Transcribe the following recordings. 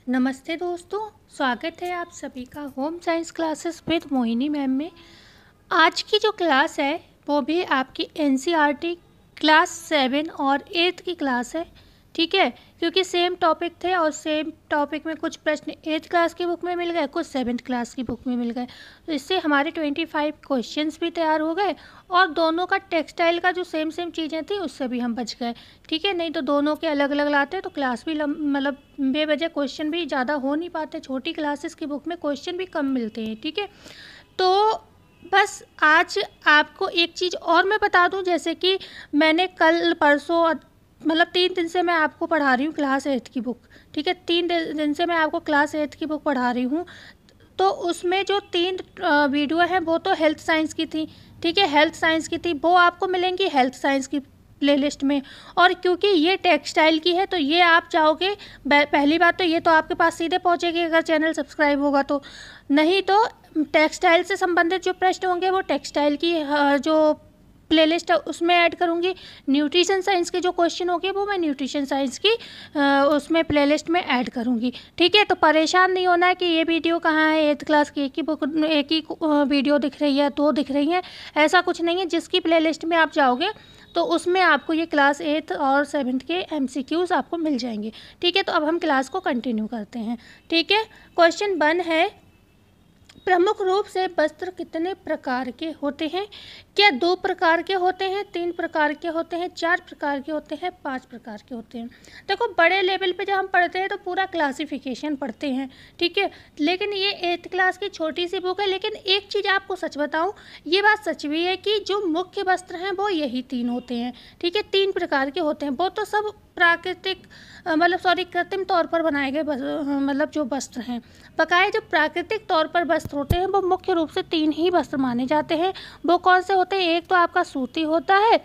नमस्ते दोस्तों, स्वागत है आप सभी का home science classes with Mohini ma'am में। आज की जो क्लास है वो भी आपकी एनसीईआरटी क्लास 7 और 8 की क्लास है, ठीक है। क्योंकि सेम टॉपिक थे और सेम टॉपिक में कुछ प्रश्न 8th क्लास की बुक में मिल गए, कुछ 7th क्लास की बुक में मिल गए, तो इससे हमारे 25 क्वेश्चंस भी तैयार हो गए और दोनों का टेक्सटाइल का जो सेम चीज़ें थी उससे भी हम बच गए, ठीक है। नहीं तो दोनों के अलग अलग लाते तो क्लास भी मतलब बेवजह क्वेश्चन भी ज़्यादा हो नहीं पाते। छोटी क्लासेस की बुक में क्वेश्चन भी कम मिलते हैं, ठीक है। तो बस आज आपको एक चीज़ और मैं बता दूं, जैसे कि मैंने कल परसों मतलब 3 दिन से मैं आपको पढ़ा रही हूँ क्लास 8 की बुक, ठीक है। 3 दिन से मैं आपको क्लास 8 की बुक पढ़ा रही हूँ। तो उसमें जो 3 वीडियो हैं वो तो हेल्थ साइंस की थी, ठीक है। हेल्थ साइंस की थी, वो आपको मिलेंगी हेल्थ साइंस की प्लेलिस्ट में। और क्योंकि ये टेक्सटाइल की है तो ये आप चाहोगे, पहली बात तो ये तो आपके पास सीधे पहुंचेगी अगर चैनल सब्सक्राइब होगा तो, नहीं तो टेक्सटाइल से संबंधित जो प्रश्न होंगे वो टेक्सटाइल की जो प्लेलिस्ट है उसमें ऐड करूँगी। न्यूट्रिशन साइंस के जो क्वेश्चन होंगे वो मैं न्यूट्रिशन साइंस की उसमें प्लेलिस्ट में ऐड करूँगी, ठीक है। तो परेशान नहीं होना है कि ये वीडियो कहाँ है, 8th क्लास की एक ही बुक, एक ही वीडियो दिख रही है, 2 दिख रही हैं, ऐसा कुछ नहीं है। जिसकी प्लेलिस्ट में आप जाओगे तो उसमें आपको ये क्लास 8th और 7th के MCQs आपको मिल जाएंगे, ठीक है। तो अब हम क्लास को कंटिन्यू करते हैं, ठीक है। क्वेश्चन 1 है, प्रमुख रूप से वस्त्र कितने प्रकार के होते हैं? क्या 2 प्रकार के होते हैं, 3 प्रकार के होते हैं, 4 प्रकार के होते हैं, 5 प्रकार के होते हैं? देखो, बड़े लेवल पे जब हम पढ़ते हैं तो पूरा क्लासिफिकेशन पढ़ते हैं, ठीक है। लेकिन ये 8th क्लास की छोटी सी बुक है। लेकिन एक चीज़ आपको सच बताऊं, ये बात सच भी है कि जो मुख्य वस्त्र हैं वो यही 3 होते हैं, ठीक है। 3 प्रकार के होते हैं, वो तो सब प्राकृतिक कृत्रिम तौर पर बनाए गए मतलब जो वस्त्र हैं। बकाए जो प्राकृतिक तौर पर वस्त्र होते हैं वो मुख्य रूप से 3 ही वस्त्र माने जाते हैं। वो कौन से होते हैं? एक तो आपका सूती होता है,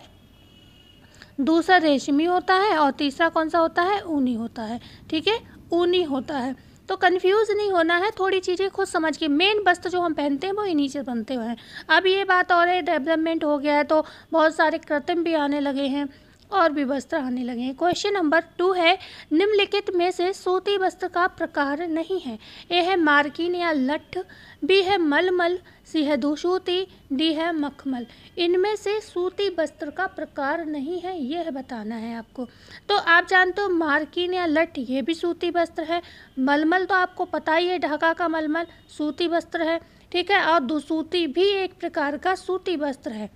दूसरा रेशमी होता है और तीसरा कौन सा होता है? ऊनी होता है, ठीक है। ऊनी होता है। तो कंफ्यूज नहीं होना है, थोड़ी चीज़ें खुद समझ के। मेन वस्त्र जो हम पहनते हैं वो इन्हीं से बनते हुए हैं। अब ये बात और है, डेवलपमेंट हो गया है तो बहुत सारे कृत्रिम भी आने लगे हैं और भी वस्त्र आने लगे हैं। क्वेश्चन नंबर 2 है, निम्नलिखित में से सूती वस्त्र का प्रकार नहीं है। ए है मार्किन या लठ, बी है मलमल, सी है दुसूती, डी है मखमल। इनमें से सूती वस्त्र का प्रकार नहीं है, यह बताना है आपको। तो आप जानते हो मार्किन या लठ ये भी सूती वस्त्र है। मलमल तो आपको पता ही है, ढाका का मलमल सूती वस्त्र है, ठीक है। और दुसूती भी एक प्रकार का सूती वस्त्र है।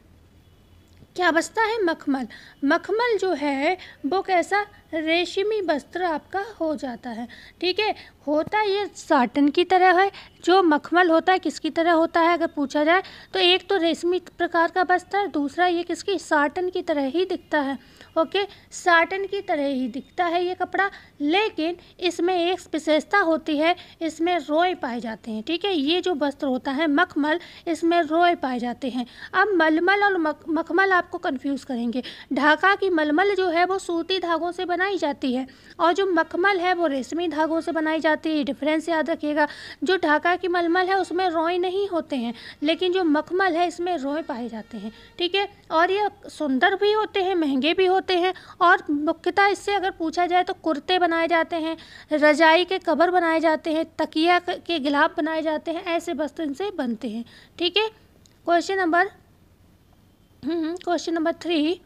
क्या बचता है? मखमल। मखमल जो है वो कैसा? रेशमी वस्त्र आपका हो जाता है, ठीक है। होता ये साटन की तरह है। जो मखमल होता है किसकी तरह होता है अगर पूछा जाए तो एक तो रेशमी प्रकार का वस्त्र है, दूसरा ये किसकी? साटन की तरह ही दिखता है, ओके। साटन की तरह ही दिखता है ये कपड़ा, लेकिन इसमें एक विशेषता होती है, इसमें रोए पाए जाते हैं, ठीक है। ये जो वस्त्र होता है मखमल, इसमें रोए पाए जाते हैं। अब मलमल और मखमल आपको कंफ्यूज करेंगे। ढाका की मलमल जो है वो सूती धागों से बनाई जाती है और जो मखमल है वो रेशमी धागों से बनाई जाती है। डिफरेंस याद रखिएगा। जो ढाका की मलमल है उसमें रोए नहीं होते हैं, लेकिन जो मखमल है इसमें रोए पाए जाते हैं, ठीक है। और ये सुंदर भी होते हैं, महंगे भी होते हैं। और मुख्यतः इससे अगर पूछा जाए तो कुर्ते बनाए जाते हैं, रजाई के कवर बनाए जाते हैं, तकिया के गिलाफ बनाए जाते हैं, ऐसे वस्त्र इनसे बनते हैं, ठीक है। क्वेश्चन नंबर 3,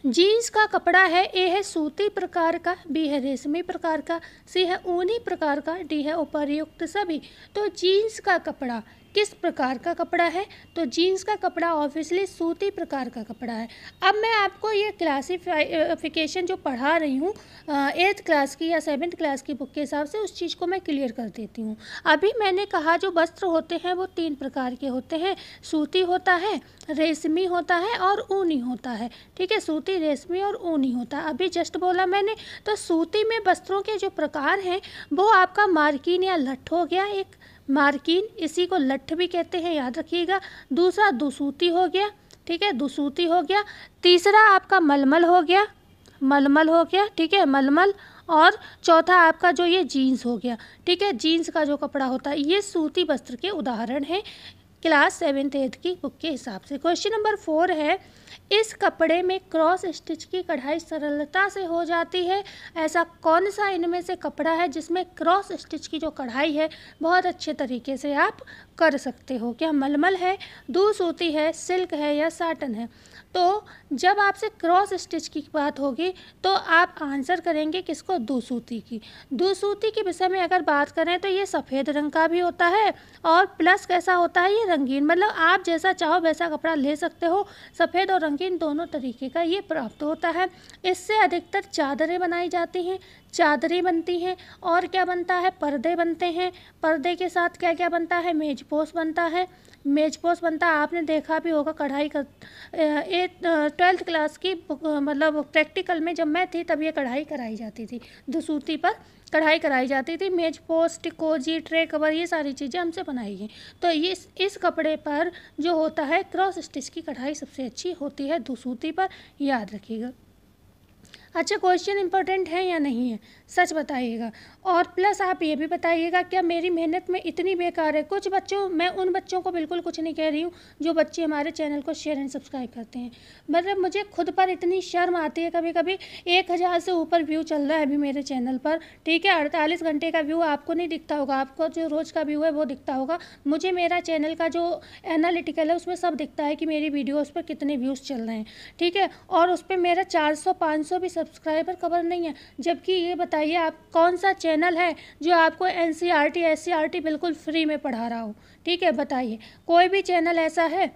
जीन्स का कपड़ा है, ए है सूती प्रकार का, बी है रेशमी प्रकार का, सी है ऊनी प्रकार का, डी है उपर्युक्त सभी। तो जीन्स का कपड़ा किस प्रकार का कपड़ा है? तो जीन्स का कपड़ा ऑब्वियसली सूती प्रकार का कपड़ा है। अब मैं आपको ये क्लासिफिकेशन जो पढ़ा रही हूँ 8th क्लास की या 7th क्लास की बुक के हिसाब से, उस चीज़ को मैं क्लियर कर देती हूँ। अभी मैंने कहा जो वस्त्र होते हैं वो 3 प्रकार के होते हैं, सूती होता है, रेशमी होता है और ऊनी होता है, ठीक है। सूती, रेशमी और ऊनी होता है, अभी जस्ट बोला मैंने। तो सूती में वस्त्रों के जो प्रकार हैं वो आपका मार्किन या लठ हो गया, एक मार्किन, इसी को लठ भी कहते हैं, याद रखिएगा। दूसरा दुसूती हो गया, ठीक है, दुसूती हो गया। तीसरा आपका मलमल हो गया, मलमल हो गया, ठीक है, मलमल। और चौथा आपका जो ये जीन्स हो गया, ठीक है। जीन्स का जो कपड़ा होता है ये सूती वस्त्र के उदाहरण हैं क्लास 7th 8th की बुक के हिसाब से। क्वेश्चन नंबर 4 है, इस कपड़े में क्रॉस स्टिच की कढ़ाई सरलता से हो जाती है। ऐसा कौन सा इनमें से कपड़ा है जिसमें क्रॉस स्टिच की जो कढ़ाई है बहुत अच्छे तरीके से आप कर सकते हो? क्या मलमल है, दूध सूती है, सिल्क है या साटन है? तो जब आपसे क्रॉस स्टिच की बात होगी तो आप आंसर करेंगे किसको? दूसूती की। दूसूती के विषय में अगर बात करें तो ये सफ़ेद रंग का भी होता है और प्लस कैसा होता है, ये रंगीन, मतलब आप जैसा चाहो वैसा कपड़ा ले सकते हो। सफ़ेद और रंगीन दोनों तरीके का ये प्राप्त होता है। इससे अधिकतर चादरें बनाई जाती हैं, चादरें बनती हैं। और क्या बनता है? पर्दे बनते हैं। पर्दे के साथ क्या क्या बनता है? मेजपोश बनता है। मेजपोश बनता है, आपने देखा भी होगा कढ़ाई कर 12th क्लास की मतलब प्रैक्टिकल में जब मैं थी तब ये कढ़ाई कराई जाती थी, दुसूती पर कढ़ाई कराई जाती थी। मेजपोश, टिकोजी, ट्रे कवर, ये सारी चीज़ें हमसे बनाई गई। तो ये इस कपड़े पर जो होता है क्रॉस स्टिच की कढ़ाई सबसे अच्छी होती है दुसूती पर, याद रखिएगा। अच्छा, क्वेश्चन इंपॉर्टेंट है या नहीं है, सच बताइएगा। और प्लस आप ये भी बताइएगा क्या मेरी मेहनत में इतनी बेकार है? कुछ बच्चों, मैं उन बच्चों को बिल्कुल कुछ नहीं कह रही हूँ जो बच्चे हमारे चैनल को शेयर एंड सब्सक्राइब करते हैं। मतलब मुझे खुद पर इतनी शर्म आती है कभी कभी। 1000 से ऊपर व्यू चल रहा है अभी मेरे चैनल पर, ठीक है। 48 घंटे का व्यू आपको नहीं दिखता होगा, आपको जो रोज़ का व्यू है वो दिखता होगा। मुझे मेरा चैनल का जो एनालिटिकल है उसमें सब दिखता है कि मेरी वीडियोस पर कितने व्यूज़ चल रहे हैं, ठीक है। और उस पर मेरा 400-500 भी सब्सक्राइबर कवर नहीं है। जबकि ये बताइए आप कौन सा चैनल है जो आपको NCERT SCERT बिल्कुल फ्री में पढ़ा रहा हो, ठीक है, बताइए। कोई भी चैनल ऐसा है?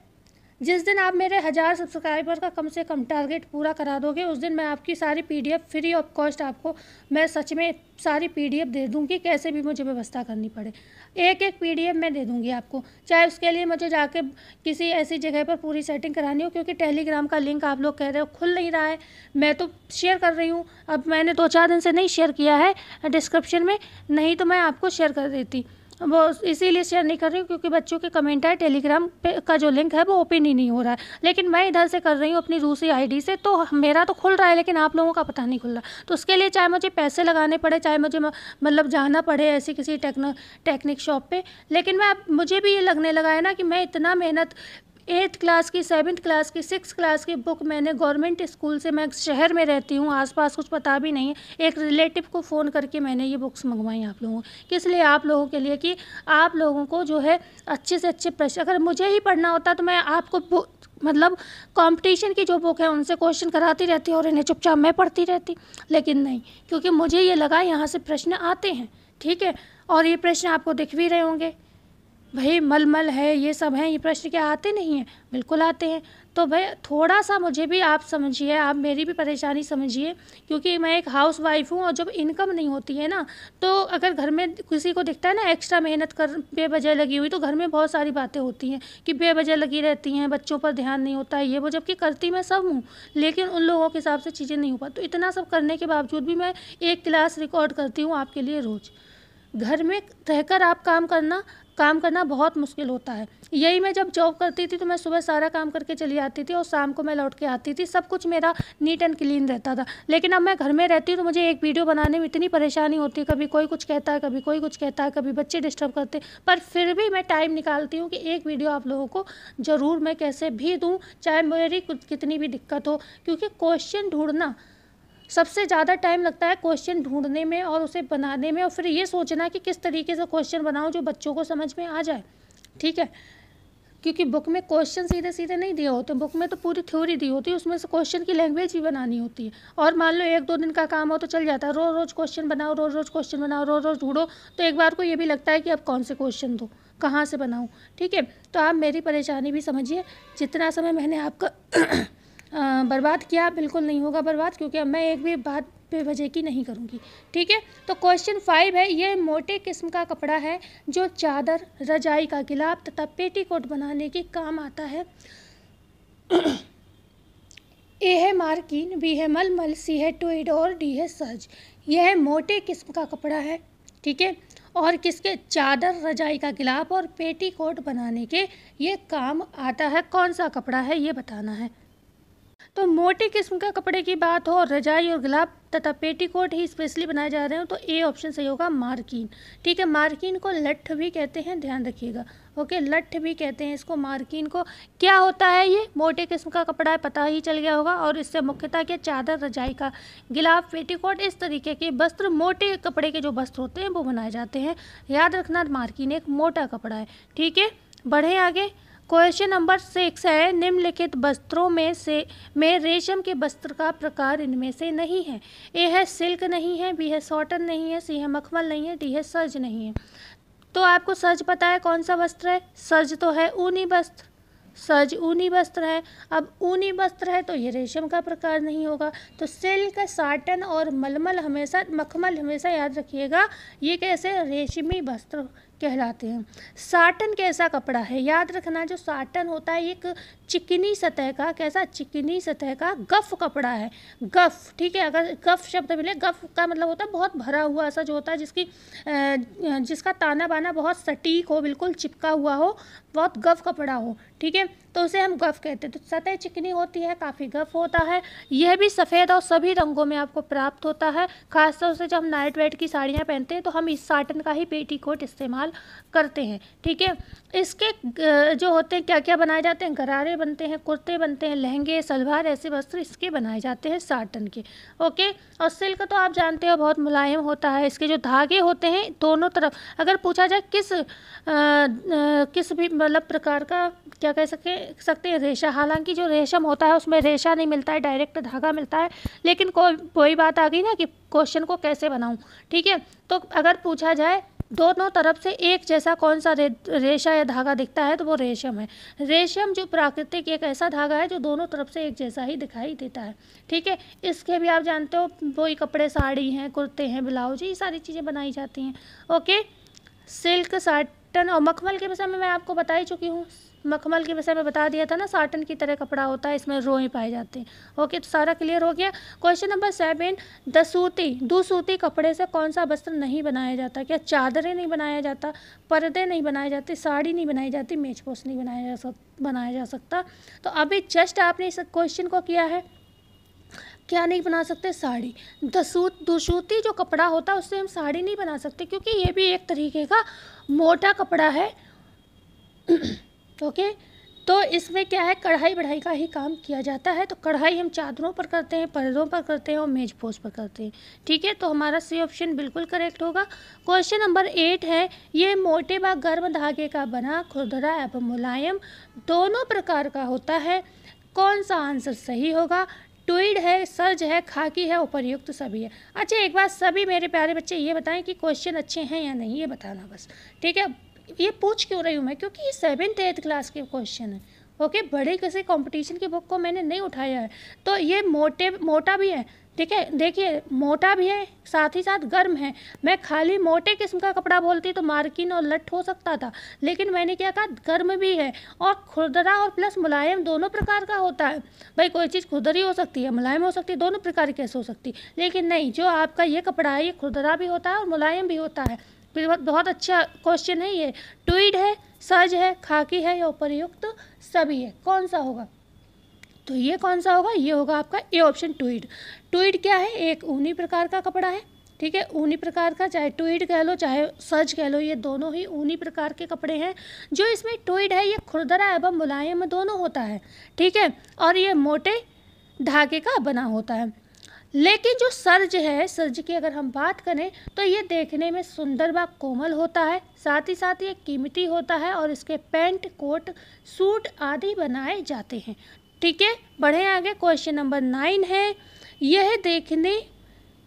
जिस दिन आप मेरे 1000 सब्सक्राइबर का कम से कम टारगेट पूरा करा दोगे उस दिन मैं आपकी सारी PDF फ्री ऑफ कॉस्ट आपको, मैं सच में सारी PDF दे दूँगी, कैसे भी मुझे व्यवस्था करनी पड़े। एक PDF मैं दे दूँगी आपको, चाहे उसके लिए मुझे जाके किसी ऐसी जगह पर पूरी सेटिंग करानी हो। क्योंकि टेलीग्राम का लिंक आप लोग कह रहे हो खुल नहीं रहा है, मैं तो शेयर कर रही हूँ। अब मैंने 2-4 दिन से नहीं शेयर किया है डिस्क्रिप्शन में, नहीं तो मैं आपको शेयर कर देती। वो इसीलिए शेयर नहीं कर रही हूँ क्योंकि बच्चों के कमेंट है, टेलीग्राम पे का जो लिंक है वो ओपन ही नहीं हो रहा है। लेकिन मैं इधर से कर रही हूँ अपनी दूसरी ID से, तो मेरा तो खुल रहा है लेकिन आप लोगों का पता नहीं खुल रहा। तो उसके लिए चाहे मुझे पैसे लगाने पड़े, चाहे मुझे मतलब जाना पड़े ऐसी किसी टेक्निक शॉप पे, लेकिन मुझे भी ये लगने लगा है ना कि मैं इतना मेहनत 8th क्लास की, 7th क्लास की, 6th क्लास की बुक मैंने गवर्नमेंट स्कूल से, मैं शहर में रहती हूँ, आसपास कुछ पता भी नहीं है, एक रिलेटिव को फ़ोन करके मैंने ये बुक्स मंगवाई आप लोगों किस लिए? आप लोगों के लिए, कि आप लोगों को जो है अच्छे से अच्छे प्रश्न, अगर मुझे ही पढ़ना होता तो मैं आपको मतलब कंपटीशन की जो बुक है उनसे क्वेश्चन कराती रहती और इन्हें चुपचाप मैं पढ़ती रहती। लेकिन नहीं, क्योंकि मुझे ये लगा यहाँ से प्रश्न आते हैं, ठीक है। और ये प्रश्न आपको दिख भी रहे होंगे, भाई मलमल है, ये सब हैं, ये प्रश्न क्या आते नहीं हैं? बिल्कुल आते हैं। तो भाई थोड़ा सा मुझे भी आप समझिए, आप मेरी भी परेशानी समझिए। क्योंकि मैं एक हाउस वाइफ हूँ और जब इनकम नहीं होती है ना, तो अगर घर में किसी को दिखता है ना एक्स्ट्रा मेहनत कर बेवजह लगी हुई, तो घर में बहुत सारी बातें होती हैं कि बेवजह लगी रहती हैं, बच्चों पर ध्यान नहीं होता है, ये वो। जबकि करती मैं सब हूँ, लेकिन उन लोगों के हिसाब से चीज़ें नहीं हो पाती। तो इतना सब करने के बावजूद भी मैं एक क्लास रिकॉर्ड करती हूँ आपके लिए रोज़। घर में रहकर आप काम करना बहुत मुश्किल होता है। यही मैं जब जॉब करती थी तो मैं सुबह सारा काम करके चली आती थी और शाम को मैं लौट के आती थी, सब कुछ मेरा नीट एंड क्लीन रहता था। लेकिन अब मैं घर में रहती हूँ तो मुझे एक वीडियो बनाने में इतनी परेशानी होती है, कभी कोई कुछ कहता है, कभी कोई कुछ कहता है, कभी बच्चे डिस्टर्ब करते हैं, पर फिर भी मैं टाइम निकालती हूँ कि एक वीडियो आप लोगों को ज़रूर मैं कैसे भी दूँ, चाहे मेरी कितनी भी दिक्कत हो। क्योंकि क्वेश्चन ढूंढना सबसे ज़्यादा टाइम लगता है, क्वेश्चन ढूंढने में और उसे बनाने में, और फिर ये सोचना कि किस तरीके से क्वेश्चन बनाऊं जो बच्चों को समझ में आ जाए, ठीक है। क्योंकि बुक में क्वेश्चन सीधे सीधे नहीं दिए होते, बुक में तो पूरी थ्योरी दी होती है, उसमें से क्वेश्चन की लैंग्वेज भी बनानी होती है। और मान लो 1-2 दिन का काम हो तो चल जाता है, रोज़ रोज़ क्वेश्चन बनाओ, रोज़ रोज़ क्वेश्चन बनाओ, रोज़ रोज़ ढूंढो, तो एक बार को ये भी लगता है कि अब कौन से क्वेश्चन दो, कहाँ से बनाऊँ, ठीक है। तो आप मेरी परेशानी भी समझिए। जितना समय मैंने आपका बर्बाद किया, बिल्कुल नहीं होगा बर्बाद, क्योंकि अब मैं एक भी बात बेवजह की नहीं करूँगी, ठीक है। तो क्वेश्चन 5 है, ये मोटे किस्म का कपड़ा है जो चादर, रजाई का गिलाफ तथा पेटीकोट बनाने के काम आता है। ए है मार्किन, बी है मलमल, सी है ट्विड और डी है सज। यह मोटे किस्म का कपड़ा है, ठीक है, और किसके? चादर, रजाई का गिलाफ और पेटीकोट बनाने के ये काम आता है। कौन सा कपड़ा है ये बताना है। तो मोटे किस्म का कपड़े की बात हो, रजाई और गिलाफ तथा पेटीकोट ही स्पेशली बनाए जा रहे हो तो ए ऑप्शन सही होगा, मार्किन। ठीक है, मार्किन को लठ भी कहते हैं, ध्यान रखिएगा। ओके, लठ भी कहते हैं इसको, मार्किन को। क्या होता है ये? मोटे किस्म का कपड़ा है, पता ही चल गया होगा। और इससे मुख्यतः क्या, चादर, रजाई का गिलाफ, पेटीकोट, इस तरीके के वस्त्र, मोटे कपड़े के जो वस्त्र होते हैं वो बनाए जाते हैं। याद रखना, मार्किन एक मोटा कपड़ा है। ठीक है, बढ़े आगे। क्वेश्चन नंबर 6 है, निम्नलिखित वस्त्रों में रेशम के वस्त्र का प्रकार इनमें से नहीं है। ए है सिल्क नहीं है, बी है कॉटन नहीं है, सी है मखमल नहीं है, डी है सर्ज नहीं है। तो आपको सर्ज पता है कौन सा वस्त्र है? सर्ज तो है ऊनी वस्त्र, सर्ज ऊनी वस्त्र है। अब ऊनी वस्त्र है तो ये रेशम का प्रकार नहीं होगा। तो सिल्क, साटन और मलमल हमेशा, मखमल हमेशा याद रखिएगा, ये कैसे रेशमी वस्त्र कहलाते हैं। साटन कैसा कपड़ा है? याद रखना, जो साटन होता है एक चिकनी सतह का, कैसा, चिकनी सतह का गफ कपड़ा है। गफ, ठीक है, अगर गफ शब्द मिले, गफ का मतलब होता है बहुत भरा हुआ सा जो होता है, जिसका ताना बाना बहुत सटीक हो, बिल्कुल चिपका हुआ हो, बहुत गफ कपड़ा हो। ठीक है, तो उसे हम गफ कहते हैं। तो सतह चिकनी होती है, काफ़ी गफ होता है। यह भी सफ़ेद और सभी रंगों में आपको प्राप्त होता है। खासतौर से जब हम नाइट वेयर की साड़ियाँ पहनते हैं तो हम इस साटन का ही पेटीकोट इस्तेमाल करते हैं। ठीक है, इसके जो होते हैं, क्या क्या बनाए जाते हैं, गरारे बनते हैं, कुर्ते बनते हैं, लहंगे, सलवार, ऐसे वस्त्र इसके बनाए जाते हैं साटन के। ओके, और सिल्क तो आप जानते हो बहुत मुलायम होता है। इसके जो धागे होते हैं दोनों तरफ, अगर पूछा जाए किस भी मतलब प्रकार का, क्या कह सकते हैं, रेशा। हालांकि जो रेशम होता है उसमें रेशा नहीं मिलता है, डायरेक्ट धागा मिलता है। लेकिन कोई बात आ गई ना कि क्वेश्चन को कैसे बनाऊं। ठीक है, तो अगर पूछा जाए दोनों तरफ से एक जैसा कौन सा रेशा या धागा दिखता है तो वो रेशम है। रेशम जो प्राकृतिक एक ऐसा धागा है जो दोनों तरफ से एक जैसा ही दिखाई देता है। ठीक है, इसके भी आप जानते हो वही कपड़े, साड़ी हैं, कुर्ते हैं, ब्लाउज, ये सारी चीज़ें बनाई जाती हैं। ओके, सिल्क, साटन और मखमल के विषय में मैं आपको बता ही चुकी हूँ। मखमल के विषय में बता दिया था ना, साटन की तरह कपड़ा होता है, इसमें रोएं पाए जाते हैं। ओके, तो सारा क्लियर हो गया। क्वेश्चन नंबर 7, दुसूती कपड़े से कौन सा वस्त्र नहीं बनाया जाता? क्या चादरें नहीं बनाया जाता, पर्दे नहीं बनाए जाते, साड़ी नहीं बनाई जाती, मेजपोश नहीं बनाया जा सकता? तो अभी जस्ट आपने इस क्वेश्चन को किया है, क्या नहीं बना सकते? साड़ी। दुसूती जो कपड़ा होता है उससे हम साड़ी नहीं बना सकते, क्योंकि ये भी एक तरीके का मोटा कपड़ा है। ओके, तो इसमें क्या है, कढ़ाई बढ़ाई का ही काम किया जाता है। तो कढ़ाई हम चादरों पर करते हैं, पर्दों पर करते हैं और मेजपोश पर करते हैं। ठीक है, तो हमारा सी ऑप्शन बिल्कुल करेक्ट होगा। क्वेश्चन नंबर 8 है, ये मोटे व गर्म धागे का बना, खुरदरा एवं मुलायम दोनों प्रकार का होता है। कौन सा आंसर सही होगा? ट्वीड है, सर्ज है, खाकी है, उपर्युक्त सभी है। अच्छा, एक बात सभी मेरे प्यारे बच्चे ये बताएं कि क्वेश्चन अच्छे हैं या नहीं, ये बताना बस। ठीक है, ये पूछ क्यों रही हूँ मैं, क्योंकि ये 7th 8th क्लास के क्वेश्चन है। ओके, बड़े किसी कंपटीशन की बुक को मैंने नहीं उठाया है। तो ये मोटा भी है, ठीक है, देखिए मोटा भी है, साथ ही साथ गर्म है। मैं खाली मोटे किस्म का कपड़ा बोलती तो मार्किन और लठ हो सकता था, लेकिन मैंने क्या कहा, गर्म भी है और खुरदरा और प्लस मुलायम दोनों प्रकार का होता है। भाई कोई चीज़ खुरदरी हो सकती है, मुलायम हो सकती है, दोनों प्रकार की कैसे हो सकती, लेकिन नहीं, जो आपका ये कपड़ा है ये खुरदरा भी होता है और मुलायम भी होता है। बहुत अच्छा क्वेश्चन है ये। ट्वीड है, सर्ज है, खाकी है या उपर्युक्त सभी है, कौन सा होगा? तो ये कौन सा होगा? ये होगा आपका ए ऑप्शन, ट्वीड। ट्वीड क्या है? एक ऊनी प्रकार का कपड़ा है। ठीक है, ऊनी प्रकार का, चाहे ट्वीड कह लो चाहे सर्ज कह लो, ये दोनों ही ऊनी प्रकार के कपड़े हैं। जो इसमें ट्वीड है ये खुरदरा एवं मुलायम दोनों होता है। ठीक है, और ये मोटे धागे का बना होता है। लेकिन जो सर्ज है, सर्ज की अगर हम बात करें तो ये देखने में सुंदर व कोमल होता है, साथ ही साथ ये कीमती होता है और इसके पैंट, कोट, सूट आदि बनाए जाते हैं। ठीक है, बढ़े आगे। क्वेश्चन नंबर 9 है, यह देखने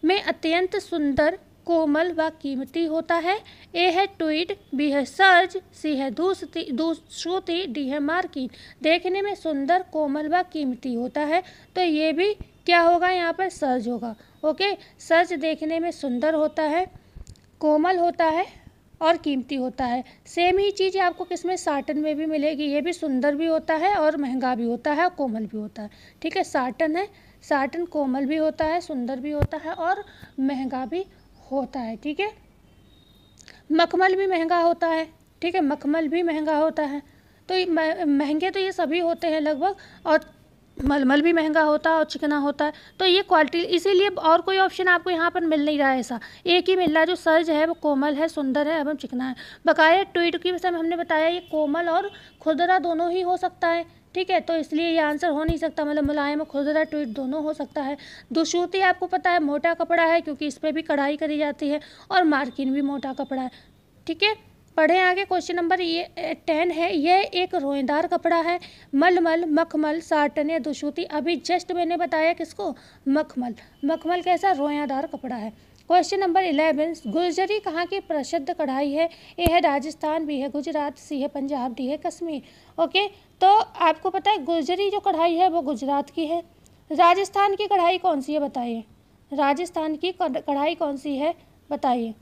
में अत्यंत सुंदर, कोमल व कीमती होता है। ए है ट्वीड, बी है सर्ज, सी है दुसूती, डी है मार्किन। देखने में सुंदर, कोमल व कीमती होता है, तो ये भी क्या होगा? यहाँ पर सर्ज होगा। ओके, सर्ज देखने में सुंदर होता है, कोमल होता है और कीमती होता है। सेम ही चीज़ आपको किसमें? साटन में भी मिलेगी। ये भी सुंदर भी होता है और महंगा भी होता है और कोमल भी होता है। ठीक है, साटन है, साटन कोमल भी होता है, सुंदर भी होता है और महंगा भी होता है। ठीक है, मखमल भी महंगा होता है। ठीक है, मखमल भी महंगा होता है। तो महंगे तो ये सभी होते हैं लगभग, और मलमल भी महंगा होता है और चिकना होता है, तो ये क्वालिटी, इसीलिए और कोई ऑप्शन आपको यहाँ पर मिल नहीं रहा है। ऐसा एक ही मिल रहा है, जो सर्ज है वो कोमल है, सुंदर है एवं चिकना है। बकाया ट्वीट की विषय में हमने बताया ये कोमल और खुरदरा दोनों ही हो सकता है, ठीक है, तो इसलिए ये आंसर हो नहीं सकता, मतलब मुलायम और खुरदरा ट्वीट दोनों हो सकता है। दुसूती आपको पता है मोटा कपड़ा है, क्योंकि इस पर भी कढ़ाई करी जाती है, और मार्किन भी मोटा कपड़ा है, ठीक है। पढ़ें आगे, क्वेश्चन नंबर ये 10 है। यह एक रोएदार कपड़ा है। मलमल, मखमल, साटन या दुसूती, अभी जस्ट मैंने बताया किसको, मखमल। मखमल कैसा, रोएदार कपड़ा है। क्वेश्चन नंबर 11, गुर्जरी कहाँ की प्रसिद्ध कढ़ाई है? ए है राजस्थान, बी है गुजरात, सी है पंजाब, डी है कश्मीर। ओके, तो आपको पता है गुर्जरी जो कढ़ाई है वो गुजरात की है। राजस्थान की कढ़ाई कौन सी है बताइए, राजस्थान की कढ़ाई कौन सी है बताइए।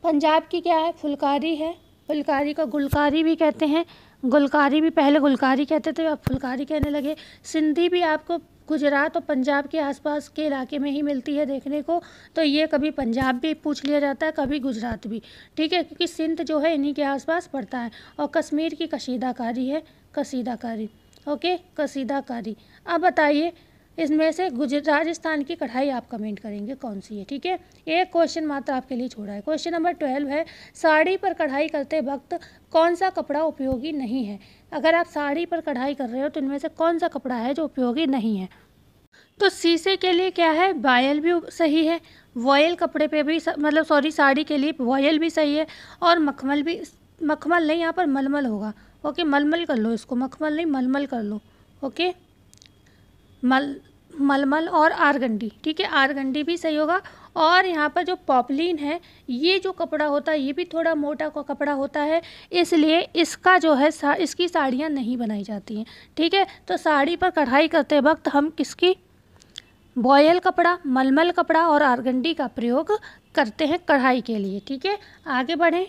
पंजाब की क्या है, फुलकारी है, फुलकारी को गुलकारी भी कहते हैं, गुलकारी भी, पहले गुलकारी कहते थे अब फुलकारी कहने लगे। सिंधी भी आपको गुजरात और पंजाब के आसपास के इलाके में ही मिलती है देखने को, तो ये कभी पंजाब भी पूछ लिया जाता है, कभी गुजरात भी, ठीक है, क्योंकि सिंध जो है इन्हीं के आसपास पड़ता है। और कश्मीर की कसीदाकारी है, कसीदाकारी, ओके, कसीदाकारी। अब बताइए इसमें से राजस्थान की कढ़ाई आप कमेंट करेंगे कौन सी है, ठीक है। एक क्वेश्चन मात्र आपके लिए छोड़ा है। क्वेश्चन नंबर 12 है, साड़ी पर कढ़ाई करते वक्त कौन सा कपड़ा उपयोगी नहीं है? अगर आप साड़ी पर कढ़ाई कर रहे हो तो इनमें से कौन सा कपड़ा है जो उपयोगी नहीं है? तो शीशे के लिए क्या है, वायल भी सही है, वॉयल कपड़े पे भी मतलब सॉरी साड़ी के लिए वॉयल भी सही है, और मखमल भी, मखमल नहीं, यहाँ पर मलमल होगा, ओके, मलमल कर लो इसको, मखमल नहीं मलमल कर लो, ओके, मलमल और आरगंडी, ठीक है, आरगंडी भी सही होगा। और यहाँ पर जो पॉपलिन है, ये जो कपड़ा होता है ये भी थोड़ा मोटा का कपड़ा होता है, इसलिए इसका जो है इसकी साड़ियाँ नहीं बनाई जाती हैं, ठीक है। तो साड़ी पर कढ़ाई करते वक्त हम किसकी, बॉयल कपड़ा, मलमल कपड़ा और आरगंडी का प्रयोग करते हैं कढ़ाई के लिए, ठीक है। आगे बढ़ें,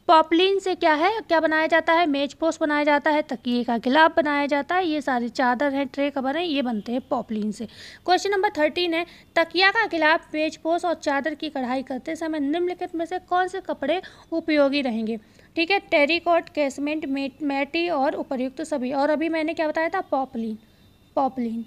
पॉपलिन से क्या है, क्या बनाया जाता है, मेजपोश बनाया जाता है, तकिए का गिलाफ बनाया जाता है, ये सारी चादर हैं, ट्रे कवर हैं, ये बनते हैं पॉपलिन से। क्वेश्चन नंबर 13 है, तकिया का गिलाफ, मेजपोश और चादर की कढ़ाई करते समय निम्नलिखित में से कौन से कपड़े उपयोगी रहेंगे? ठीक है, टेरिकॉट, कैसमेंट, मैटी और उपर्युक्त सभी। और अभी मैंने क्या बताया था, पॉपलिन, पॉपलिन,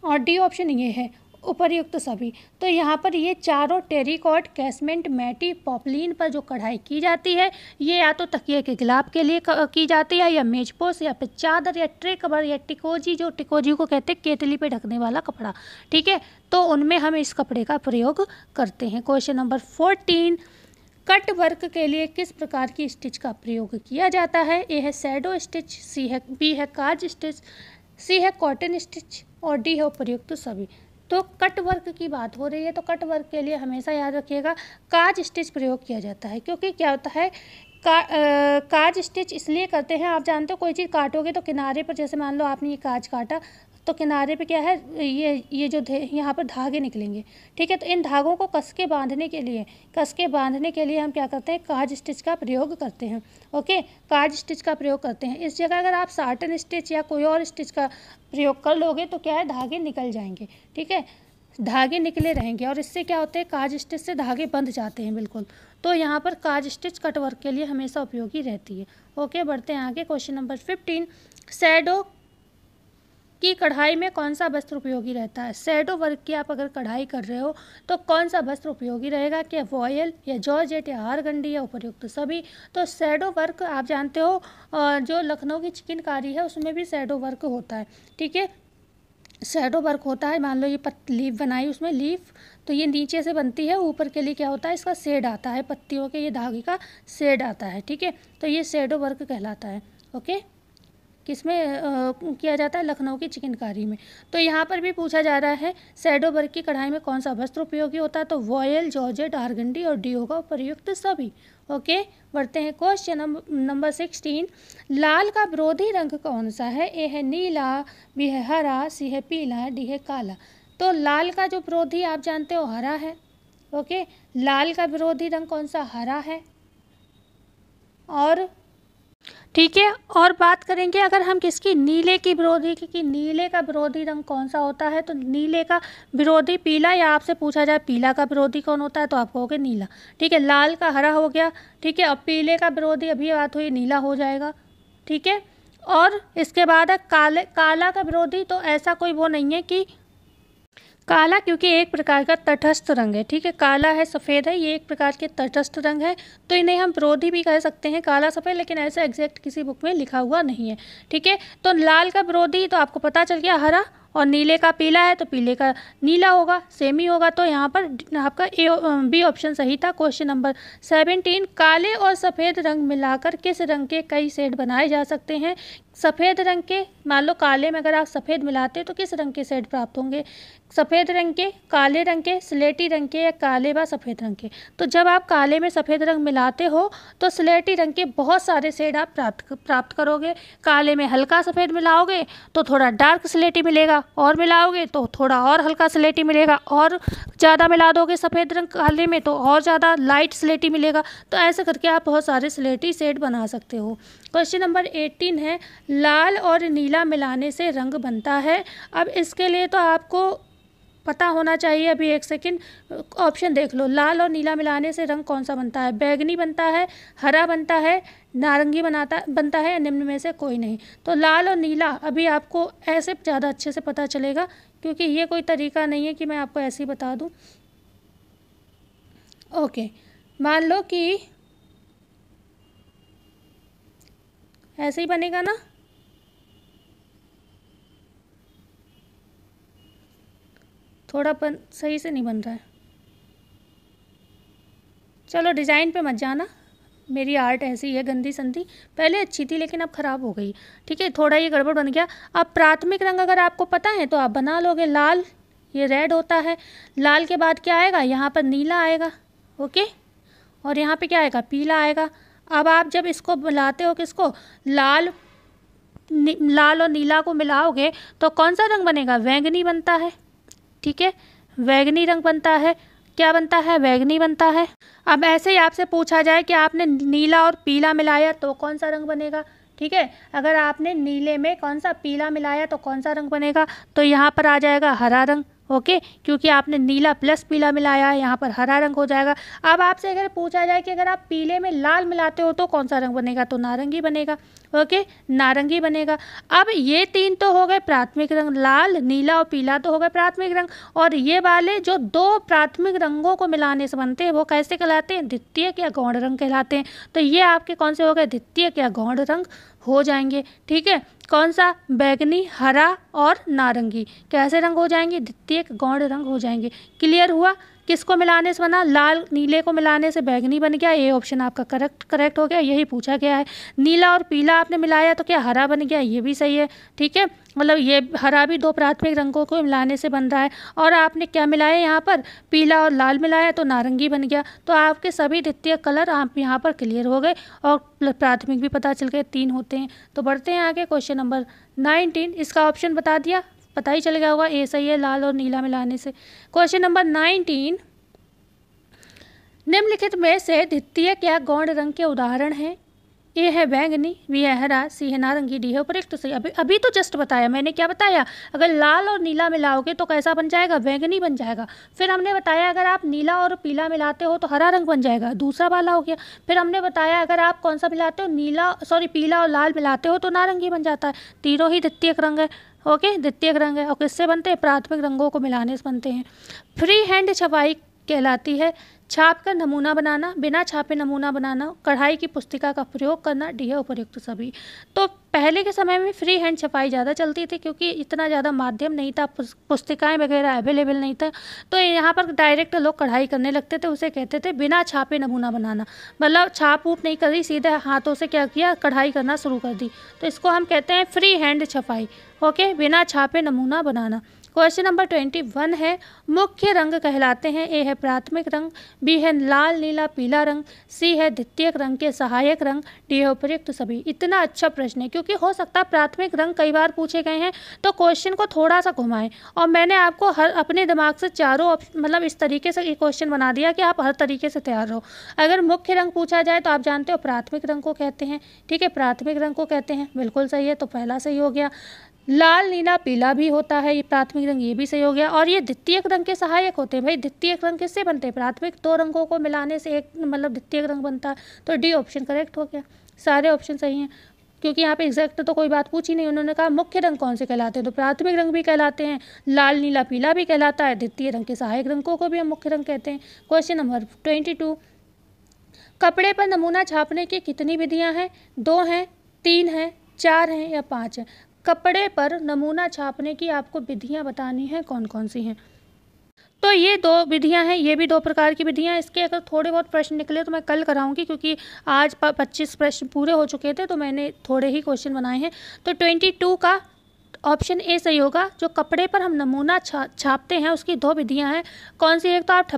और डी ऑप्शन ये है उपर्युक्त सभी। तो यहाँ पर ये चारों टेरिकॉट, कैसमेंट, मैटी, पॉपलिन पर जो कढ़ाई की जाती है ये या तो तकिए के गिलाफ के लिए की जाती है, या मेजपोश, या फिर चादर, या ट्रे कवर, या टिकोजी, जो टिकोजी को कहते हैं केतली पे ढकने वाला कपड़ा, ठीक है, तो उनमें हम इस कपड़े का प्रयोग करते हैं। क्वेश्चन नंबर 14, कट वर्क के लिए किस प्रकार की स्टिच का प्रयोग किया जाता है? ए है शैडो स्टिच, बी है काज स्टिच, सी है कॉटन स्टिच और डी है उपर्युक्त सभी। तो कट वर्क की बात हो रही है, तो कट वर्क के लिए हमेशा याद रखिएगा काज स्टिच प्रयोग किया जाता है, क्योंकि क्या होता है काज स्टिच इसलिए करते हैं, आप जानते हो कोई चीज़ काटोगे तो किनारे पर, जैसे मान लो आपने ये काज काटा तो किनारे पे क्या है, ये जो यहाँ पर धागे निकलेंगे, ठीक है, तो इन धागों को कस के बांधने के लिए हम क्या करते हैं, काज स्टिच का प्रयोग करते हैं, ओके, काज स्टिच का प्रयोग करते हैं। इस जगह अगर आप साटन स्टिच या कोई और स्टिच का प्रयोग कर लोगे तो क्या है, धागे निकल जाएंगे, ठीक है, धागे निकले रहेंगे, और इससे क्या होते हैं, काज स्टिच से धागे बंध जाते हैं बिल्कुल। तो यहाँ पर काज स्टिच कट वर्क के लिए हमेशा उपयोगी रहती है। ओके, बढ़ते हैं आगे। क्वेश्चन नंबर 15, शैडो की कढ़ाई में कौन सा वस्त्र उपयोगी रहता है? शैडो वर्क की आप अगर कढ़ाई कर रहे हो तो कौन सा वस्त्र उपयोगी रहेगा, क्या वॉयल या जॉर्जेट या आरगंडी या उपर्युक्त सभी? तो शैडो वर्क आप जानते हो जो लखनऊ की चिकनकारी है उसमें भी शैडो वर्क होता है, ठीक है, शैडो वर्क होता है। मान लो ये लीफ बनाई, उसमें लीफ तो ये नीचे से बनती है, ऊपर के लिए क्या होता है, इसका शेड आता है, पत्तियों के ये धागे का शेड आता है, ठीक है, तो ये शैडो वर्क कहलाता है। ओके, किसमें किया जाता है, लखनऊ की चिकनकारी में। तो यहाँ पर भी पूछा जा रहा है शैडो वर्क की कढ़ाई में कौन सा वस्त्र उपयोगी होता है, तो वॉयल, जॉर्जेट, आरगंडी और डी होगा उपर्युक्त सभी। ओके, बढ़ते हैं। क्वेश्चन नंबर 16, लाल का विरोधी रंग कौन सा है? ए है नीला, बी है हरा, सी है पीला, डी है काला। तो लाल का जो विरोधी आप जानते हो हरा है, ओके, लाल का विरोधी रंग कौन सा, हरा है। और ठीक है, और बात करेंगे अगर हम किसकी, नीले की विरोधी की, कि नीले का विरोधी रंग कौन सा होता है, तो नीले का विरोधी पीला, या आपसे पूछा जाए पीला का विरोधी कौन होता है तो आप कहोगे नीला, ठीक है, लाल का हरा हो गया, ठीक है, अब पीले का विरोधी अभी बात हुई नीला हो जाएगा, ठीक है। और इसके बाद है काला का विरोधी, तो ऐसा कोई वो नहीं है कि काला, क्योंकि एक प्रकार का तटस्थ रंग है, ठीक है। काला है, सफ़ेद है, ये एक प्रकार के तटस्थ रंग है, तो इन्हें हम विरोधी भी कह सकते हैं, काला सफ़ेद, लेकिन ऐसा एग्जैक्ट किसी बुक में लिखा हुआ नहीं है, ठीक है। तो लाल का विरोधी तो आपको पता चल गया हरा, और नीले का पीला है तो पीले का नीला होगा, सेम ही होगा। तो यहाँ पर आपका बी ऑप्शन सही था। क्वेश्चन नंबर 17, काले और सफ़ेद रंग मिलाकर किस रंग के कई शेड बनाए जा सकते हैं। सफ़ेद रंग के, मान लो काले में अगर आप सफ़ेद मिलाते हैं तो किस रंग के शेड प्राप्त होंगे, सफ़ेद रंग के, काले रंग के, स्लेटी रंग के, या काले व सफ़ेद रंग के। तो जब आप काले में सफ़ेद रंग मिलाते हो तो स्लेटी रंग के बहुत सारे शेड आप प्राप्त करोगे। काले में हल्का सफ़ेद मिलाओगे तो थोड़ा डार्क स्लेटी मिलेगा, और मिलाओगे तो थोड़ा और हल्का स्लेटी मिलेगा, और ज़्यादा मिला दोगे सफ़ेद रंग काले में तो और ज़्यादा लाइट स्लेटी मिलेगा। तो ऐसे करके आप बहुत सारे स्लेटी शेड बना सकते हो। क्वेश्चन नंबर 18 है, लाल और नीला मिलाने से रंग बनता है। अब इसके लिए तो आपको पता होना चाहिए, अभी एक सेकंड ऑप्शन देख लो। लाल और नीला मिलाने से रंग कौन सा बनता है, बैगनी बनता है, हरा बनता है, नारंगी बनता है, या निम्न में से कोई नहीं। तो लाल और नीला अभी आपको ऐसे ज़्यादा अच्छे से पता चलेगा, क्योंकि ये कोई तरीका नहीं है कि मैं आपको ऐसे ही बता दूँ। ओके, मान लो कि ऐसे ही बनेगा ना, थोड़ा सही से नहीं बन रहा है। चलो डिज़ाइन पे मत जाना, मेरी आर्ट ऐसी है गंदी संदी, पहले अच्छी थी लेकिन अब ख़राब हो गई, ठीक है। थोड़ा ये गड़बड़ बन गया। अब प्राथमिक रंग अगर आपको पता है तो आप बना लोगे। लाल, ये रेड होता है। लाल के बाद क्या आएगा, यहाँ पर नीला आएगा, ओके, और यहाँ पे क्या आएगा, पीला आएगा। अब आप जब इसको मिलाते हो, किसको, लाल और नीला को मिलाओगे तो कौन सा रंग बनेगा, बैंगनी बनता है, ठीक है, बैंगनी रंग बनता है। क्या बनता है, बैंगनी बनता है। अब ऐसे ही आपसे पूछा जाए कि आपने नीला और पीला मिलाया तो कौन सा रंग बनेगा, ठीक है। अगर आपने नीले में कौन सा पीला मिलाया तो कौन सा रंग बनेगा, तो यहाँ पर आ जाएगा हरा रंग, ओके, क्योंकि आपने नीला प्लस पीला मिलाया है, यहाँ पर हरा रंग हो जाएगा। अब आपसे अगर पूछा जाए कि अगर आप पीले में लाल मिलाते हो तो कौन सा रंग बनेगा, तो नारंगी बनेगा, ओके, नारंगी बनेगा। अब ये तीन तो हो गए प्राथमिक रंग, लाल, नीला और पीला तो हो गए प्राथमिक रंग, और ये वाले जो दो प्राथमिक रंगों को मिलाने से बनते हैं वो कैसे कहलाते हैं, द्वितीयक या गौण रंग कहलाते हैं। तो ये आपके कौन से हो गए, द्वितीयक या गौण रंग हो जाएंगे, ठीक है। कौन सा, बैगनी, हरा और नारंगी, कैसे रंग हो जाएंगे, द्वितीयक गौण रंग हो जाएंगे। क्लियर हुआ, किसको मिलाने से बना, लाल नीले को मिलाने से बैगनी बन गया, ये ऑप्शन आपका करेक्ट हो गया, यही पूछा गया है। नीला और पीला आपने मिलाया तो क्या हरा बन गया, ये भी सही है, ठीक है, मतलब ये हरा भी दो प्राथमिक रंगों को मिलाने से बन रहा है। और आपने क्या मिलाया यहाँ पर, पीला और लाल मिलाया तो नारंगी बन गया। तो आपके सभी द्वितीय कलर आप यहाँ पर क्लियर हो गए, और प्राथमिक भी पता चल गए, 3 होते हैं। तो बढ़ते हैं आगे, क्वेश्चन नंबर 19, इसका ऑप्शन बता दिया, पता ही चल गया होगा, ए सही है, लाल और नीला मिलाने से। क्वेश्चन नंबर 19, निम्नलिखित में से द्वितीयक या गौण रंग के उदाहरण हैं। ए है बैंगनी, बी है हरा, सी है नारंगी, डी है उपयुक्त। तो सही, अभी तो जस्ट बताया मैंने, क्या बताया, अगर लाल और नीला मिलाओगे तो कैसा बन जाएगा, बैंगनी बन जाएगा। फिर हमने बताया अगर आप नीला और पीला मिलाते हो तो हरा रंग बन जाएगा, दूसरा वाला हो गया। फिर हमने बताया अगर आप कौन सा मिलाते हो, पीला और लाल मिलाते हो तो नारंगी बन जाता है। तीनों ही द्वितीयक रंग है, ओके, द्वितीयक रंग है, और किससे बनते हैं, प्राथमिक रंगों को मिलाने से बनते हैं। फ्री हैंड छपाई कहलाती है, छाप कर नमूना बनाना, बिना छापे नमूना बनाना, कढ़ाई की पुस्तिका का प्रयोग करना, डी है उपयुक्त सभी। तो पहले के समय में फ्री हैंड छपाई ज़्यादा चलती थी, क्योंकि इतना ज़्यादा माध्यम नहीं था, पुस्तिकाएं वगैरह अवेलेबल नहीं था, तो यहाँ पर डायरेक्ट लोग कढ़ाई करने लगते थे, उसे कहते थे बिना छापे नमूना बनाना। मतलब छाप ऊप नहीं करी, सीधे हाथों से क्या किया, कढ़ाई करना शुरू कर दी, तो इसको हम कहते हैं फ्री हैंड छपाई, ओके, बिना छापे नमूना बनाना। क्वेश्चन नंबर 21 है, मुख्य रंग कहलाते हैं। ए है प्राथमिक रंग, बी है लाल नीला पीला रंग, सी है द्वितीयक रंग के सहायक रंग, डी है उपयुक्त सभी। इतना अच्छा प्रश्न है, क्योंकि हो सकता है प्राथमिक रंग कई बार पूछे गए हैं, तो क्वेश्चन को थोड़ा सा घुमाएं, और मैंने आपको हर अपने दिमाग से चारों मतलब इस तरीके से ये क्वेश्चन बना दिया कि आप हर तरीके से तैयार रहो। अगर मुख्य रंग पूछा जाए तो आप जानते हो प्राथमिक रंग को कहते हैं, ठीक है, प्राथमिक रंग को कहते हैं, बिल्कुल सही है, तो पहला सही हो गया। लाल नीला पीला भी होता है ये प्राथमिक रंग, ये भी सही हो गया। और ये द्वितीयक रंग के सहायक होते हैं। भाई द्वितीयक रंग किससे बनते हैं, प्राथमिक दो रंगों को मिलाने से एक मतलब द्वितीयक रंग बनता है, तो डी ऑप्शन करेक्ट हो गया, सारे ऑप्शन सही हैं। क्योंकि यहाँ पे एग्जैक्ट तो कोई बात पूछी नहीं। उन्होंने कहा मुख्य रंग कौन से कहलाते हैं, तो प्राथमिक रंग भी कहलाते हैं, लाल नीला पीला भी कहलाता है, द्वितीय रंग के सहायक रंगों को भी हम मुख्य रंग कहते हैं। क्वेश्चन नंबर 22, कपड़े पर नमूना छापने की कितनी विधियां हैं? 2 हैं, 3 हैं, 4 हैं या 5 हैं? कपड़े पर नमूना छापने की आपको विधियां बतानी हैं, कौन कौन सी हैं? तो ये 2 विधियां हैं, ये भी 2 प्रकार की विधियां हैं। इसके अगर थोड़े बहुत प्रश्न निकले तो मैं कल कराऊंगी, क्योंकि आज 25 प्रश्न पूरे हो चुके थे तो मैंने थोड़े ही क्वेश्चन बनाए हैं। तो 22 का ऑप्शन ए सही होगा। जो कपड़े पर हम नमूना छापते हैं उसकी 2 विधियां हैं। कौन सी? एक तो आप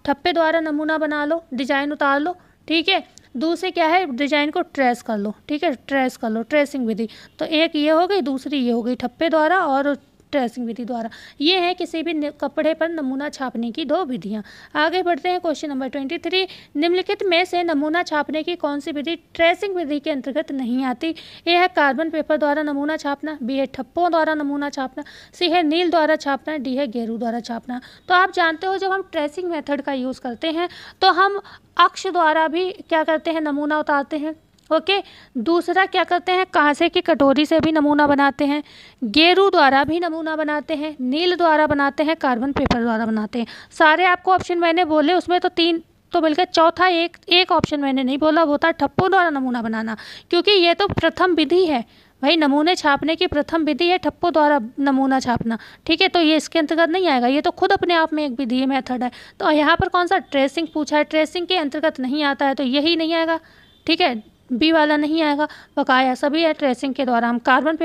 ठप्पे द्वारा नमूना बना लो, डिजाइन उतार लो, ठीक है। दूसरे क्या है, डिजाइन को ट्रेस कर लो, ठीक है, ट्रेस कर लो, ट्रेसिंग विधि। तो एक ये हो गई, दूसरी ये हो गई ठप्पे द्वारा और ट्रेसिंग विधि द्वारा। ये है किसी भी कपड़े पर नमूना छापने की 2 विधियां। आगे बढ़ते हैं, क्वेश्चन नंबर 23, निम्नलिखित में से नमूना छापने की कौन सी विधि ट्रेसिंग विधि के अंतर्गत नहीं आती? ए है कार्बन पेपर द्वारा नमूना छापना, बी है ठप्पों द्वारा नमूना छापना, सी है नील द्वारा छापना, डी है गेरू द्वारा छापना। तो आप जानते हो जब हम ट्रेसिंग मेथड का यूज़ करते हैं तो हम अक्ष द्वारा भी क्या करते हैं, नमूना उतारते हैं, ओके। दूसरा क्या करते हैं, कांसे की कटोरी से भी नमूना बनाते हैं, गेरू द्वारा भी नमूना बनाते हैं, नील द्वारा बनाते हैं, कार्बन पेपर द्वारा बनाते हैं। सारे आपको ऑप्शन मैंने बोले, उसमें तो 3 तो मिलकर चौथा एक ऑप्शन मैंने नहीं बोला, वो था ठप्पों द्वारा नमूना बनाना, क्योंकि ये तो प्रथम विधि है भाई, नमूने छापने की प्रथम विधि है ठप्पों द्वारा नमूना छापना, ठीक है। तो ये इसके अंतर्गत नहीं आएगा, ये तो खुद अपने आप में एक विधि है, मेथड है। तो यहाँ पर कौन सा ट्रेसिंग पूछा है, ट्रेसिंग के अंतर्गत नहीं आता है, तो यही नहीं आएगा, ठीक है। बी वाला नहीं आएगा, बकाया सभी है ट्रेसिंग के द्वारा। हम कार्बन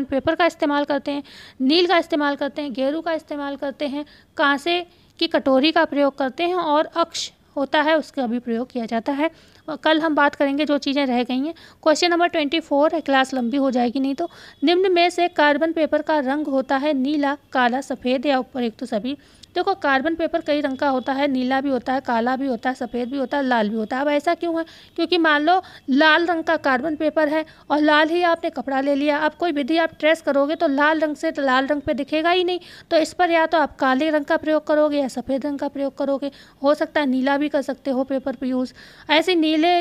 पेपर का इस्तेमाल करते हैं, नील का इस्तेमाल करते हैं, गेरू का इस्तेमाल करते हैं, कांसे की कटोरी का प्रयोग करते हैं और अक्ष होता है उसका भी प्रयोग किया जाता है। और कल हम बात करेंगे जो चीज़ें रह गई हैं। क्वेश्चन नंबर 24 है, क्लास लंबी हो जाएगी नहीं तो। निम्न में से कार्बन पेपर का रंग होता है नीला, काला, सफ़ेद या उपयुक्त सभी? देखो कार्बन पेपर कई रंग का होता है, नीला भी होता है, काला भी होता है, सफ़ेद भी होता है, लाल भी होता है। अब ऐसा क्यों है? क्योंकि मान लो लाल रंग का कार्बन पेपर है और लाल ही आपने कपड़ा ले लिया, अब कोई विधि आप ट्रेस करोगे तो लाल रंग से तो लाल रंग पे दिखेगा ही नहीं। तो इस पर या तो आप काले रंग का प्रयोग करोगे या सफ़ेद रंग का प्रयोग करोगे, हो सकता है नीला भी कर सकते हो पेपर पर यूज़। ऐसे नीले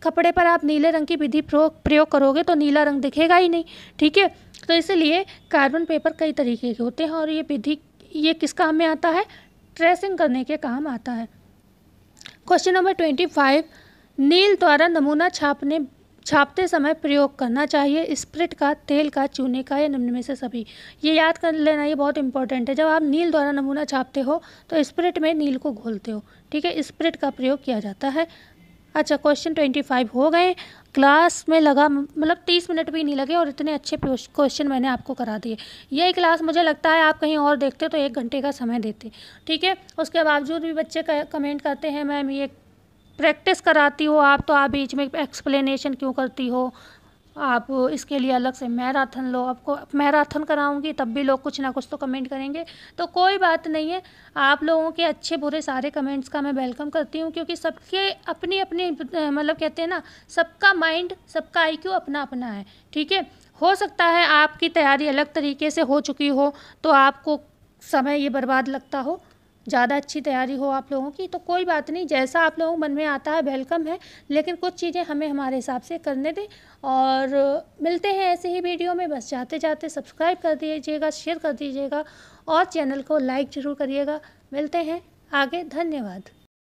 कपड़े पर आप नीले रंग की विधि प्रयोग करोगे तो नीला रंग दिखेगा ही नहीं, ठीक है। तो इसलिए कार्बन पेपर कई तरीके के होते हैं और ये विधि ये किस काम में आता है, ट्रेसिंग करने के काम आता है। क्वेश्चन नंबर 25, नील द्वारा नमूना छापते समय प्रयोग करना चाहिए स्प्रिट का, तेल का, चूने का या निम्न में से सभी? ये याद कर लेना, ये बहुत इंपॉर्टेंट है। जब आप नील द्वारा नमूना छापते हो तो स्प्रिट में नील को घोलते हो, ठीक है, स्प्रिट का प्रयोग किया जाता है। अच्छा, क्वेश्चन 25 हो गए। क्लास में लगा मतलब 30 मिनट भी नहीं लगे और इतने अच्छे क्वेश्चन मैंने आपको करा दिए। यही क्लास मुझे लगता है आप कहीं और देखते तो 1 घंटे का समय देते, ठीक है। उसके बावजूद भी बच्चे कमेंट करते हैं मैम ये प्रैक्टिस कराती हो आप, तो आप बीच में एक्सप्लेनेशन क्यों करती हो, आप इसके लिए अलग से मैराथन लो। आपको मैराथन कराऊंगी तब भी लोग कुछ ना कुछ तो कमेंट करेंगे। तो कोई बात नहीं है, आप लोगों के अच्छे बुरे सारे कमेंट्स का मैं वेलकम करती हूँ, क्योंकि सबके अपनी अपनी मतलब कहते हैं ना, सबका माइंड, सबका IQ अपना अपना है, ठीक है। हो सकता है आपकी तैयारी अलग तरीके से हो चुकी हो तो आपको समय ये बर्बाद लगता हो, ज़्यादा अच्छी तैयारी हो आप लोगों की, तो कोई बात नहीं, जैसा आप लोगों मन में आता है वेलकम है। लेकिन कुछ चीज़ें हमें हमारे हिसाब से करने दें। और मिलते हैं ऐसे ही वीडियो में। बस जाते जाते सब्सक्राइब कर दीजिएगा, शेयर कर दीजिएगा और चैनल को लाइक ज़रूर करिएगा। मिलते हैं आगे, धन्यवाद।